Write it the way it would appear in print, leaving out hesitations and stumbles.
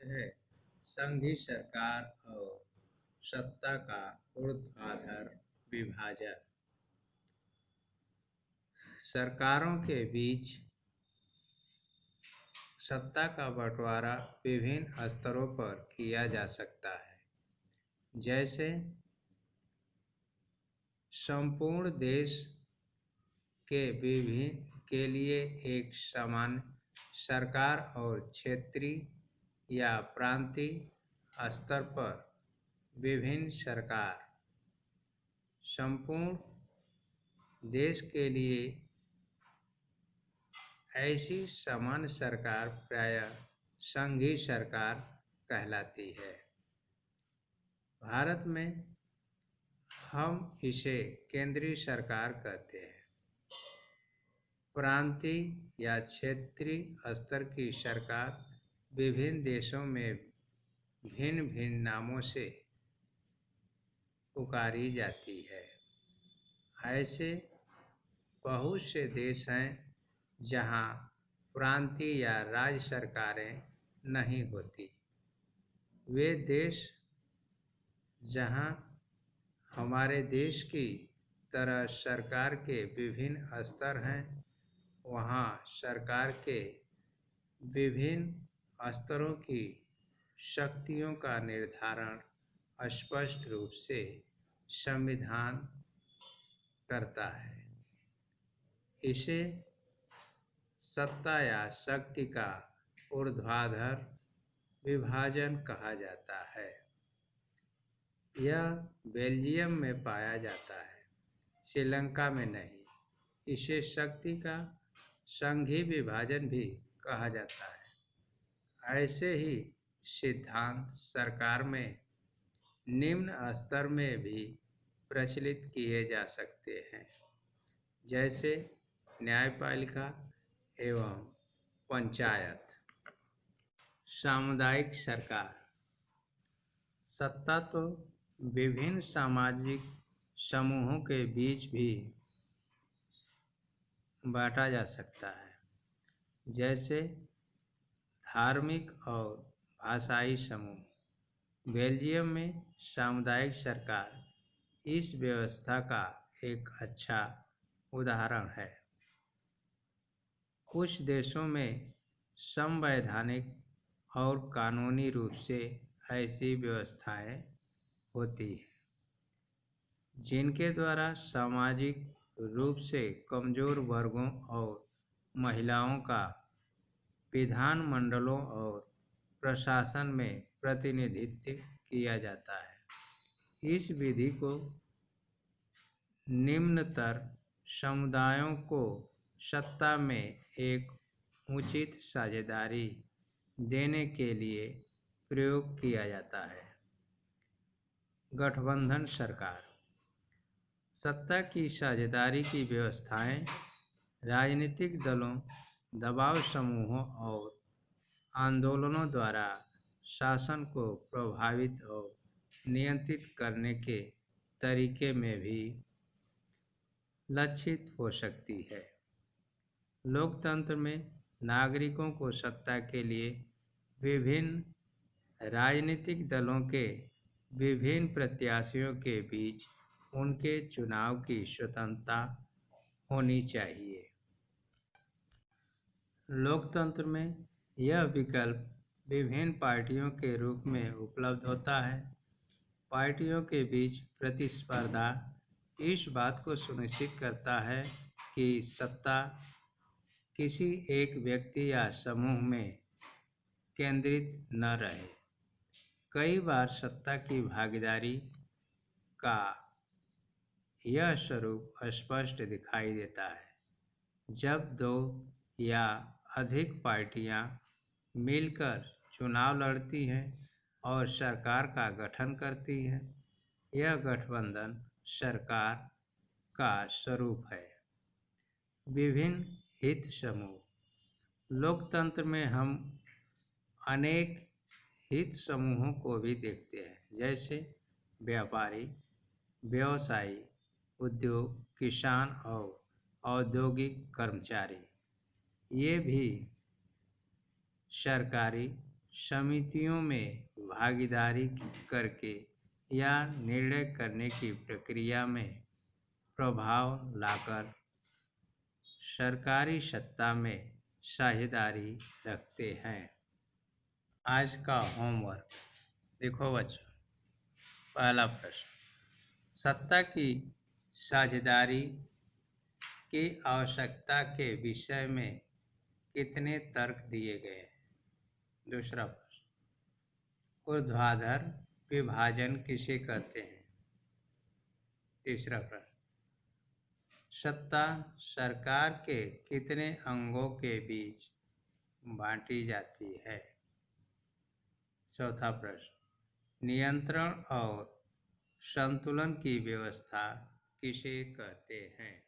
है संघीय सरकार और सत्ता का ऊर्ध्वाधर विभाजन। सरकारों के बीच सत्ता का बंटवारा विभिन्न स्तरों पर किया जा सकता है, जैसे संपूर्ण देश के लिए एक समान सरकार और क्षेत्रीय या प्रांतीय स्तर पर विभिन्न सरकार। संपूर्ण देश के लिए ऐसी समान सरकार प्रायः संघीय सरकार कहलाती है। भारत में हम इसे केंद्रीय सरकार कहते हैं। प्रांतीय या क्षेत्रीय स्तर की सरकार विभिन्न देशों में भिन्न भिन्न नामों से पुकारी जाती है। ऐसे बहुत से देश हैं जहां प्रांतीय या राज्य सरकारें नहीं होती। वे देश जहां हमारे देश की तरह सरकार के विभिन्न स्तर हैं, वहां सरकार के विभिन्न स्तरों की शक्तियों का निर्धारण स्पष्ट रूप से संविधान करता है। इसे सत्ता या शक्ति का ऊर्ध्वाधर विभाजन कहा जाता है। यह बेल्जियम में पाया जाता है, श्रीलंका में नहीं। इसे शक्ति का संघीय विभाजन भी कहा जाता है। ऐसे ही सिद्धांत सरकार में निम्न स्तर में भी प्रचलित किए जा सकते हैं, जैसे न्यायपालिका एवं पंचायत। सामुदायिक सरकार। सत्ता तो विभिन्न सामाजिक समूहों के बीच भी बांटा जा सकता है, जैसे धार्मिक और भाषाई समूह। बेल्जियम में सामुदायिक सरकार इस व्यवस्था का एक अच्छा उदाहरण है। कुछ देशों में संवैधानिक और कानूनी रूप से ऐसी व्यवस्थाएं होती हैं, जिनके द्वारा सामाजिक रूप से कमजोर वर्गों और महिलाओं का विधानमंडलों और प्रशासन में प्रतिनिधित्व किया जाता है। इस विधि को निम्नतर समुदायों को सत्ता में एक उचित साझेदारी देने के लिए प्रयोग किया जाता है। गठबंधन सरकार। सत्ता की साझेदारी की व्यवस्थाएं राजनीतिक दलों, दबाव समूहों और आंदोलनों द्वारा शासन को प्रभावित और नियंत्रित करने के तरीके में भी लक्षित हो सकती है। लोकतंत्र में नागरिकों को सत्ता के लिए विभिन्न राजनीतिक दलों के विभिन्न प्रत्याशियों के बीच उनके चुनाव की स्वतंत्रता होनी चाहिए। लोकतंत्र में यह विकल्प विभिन्न पार्टियों के रूप में उपलब्ध होता है। पार्टियों के बीच प्रतिस्पर्धा इस बात को सुनिश्चित करता है कि सत्ता किसी एक व्यक्ति या समूह में केंद्रित न रहे। कई बार सत्ता की भागीदारी का यह स्वरूप स्पष्ट दिखाई देता है, जब दो या अधिक पार्टियां मिलकर चुनाव लड़ती हैं और सरकार का गठन करती हैं। यह गठबंधन सरकार का स्वरूप है। विभिन्न हित समूह। लोकतंत्र में हम अनेक हित समूहों को भी देखते हैं, जैसे व्यापारी, व्यवसायी, उद्योग, किसान और औद्योगिक कर्मचारी। ये भी सरकारी समितियों में भागीदारी करके या निर्णय करने की प्रक्रिया में प्रभाव लाकर सरकारी सत्ता में साझेदारी रखते हैं। आज का होमवर्क देखो बच्चों, पहला प्रश्न, सत्ता की साझेदारी की आवश्यकता के विषय में कितने तर्क दिए गए हैं? दूसरा प्रश्न, ऊर्ध्वाधर विभाजन किसे कहते हैं? तीसरा प्रश्न, सत्ता सरकार के कितने अंगों के बीच बांटी जाती है? चौथा प्रश्न, नियंत्रण और संतुलन की व्यवस्था किसे कहते हैं?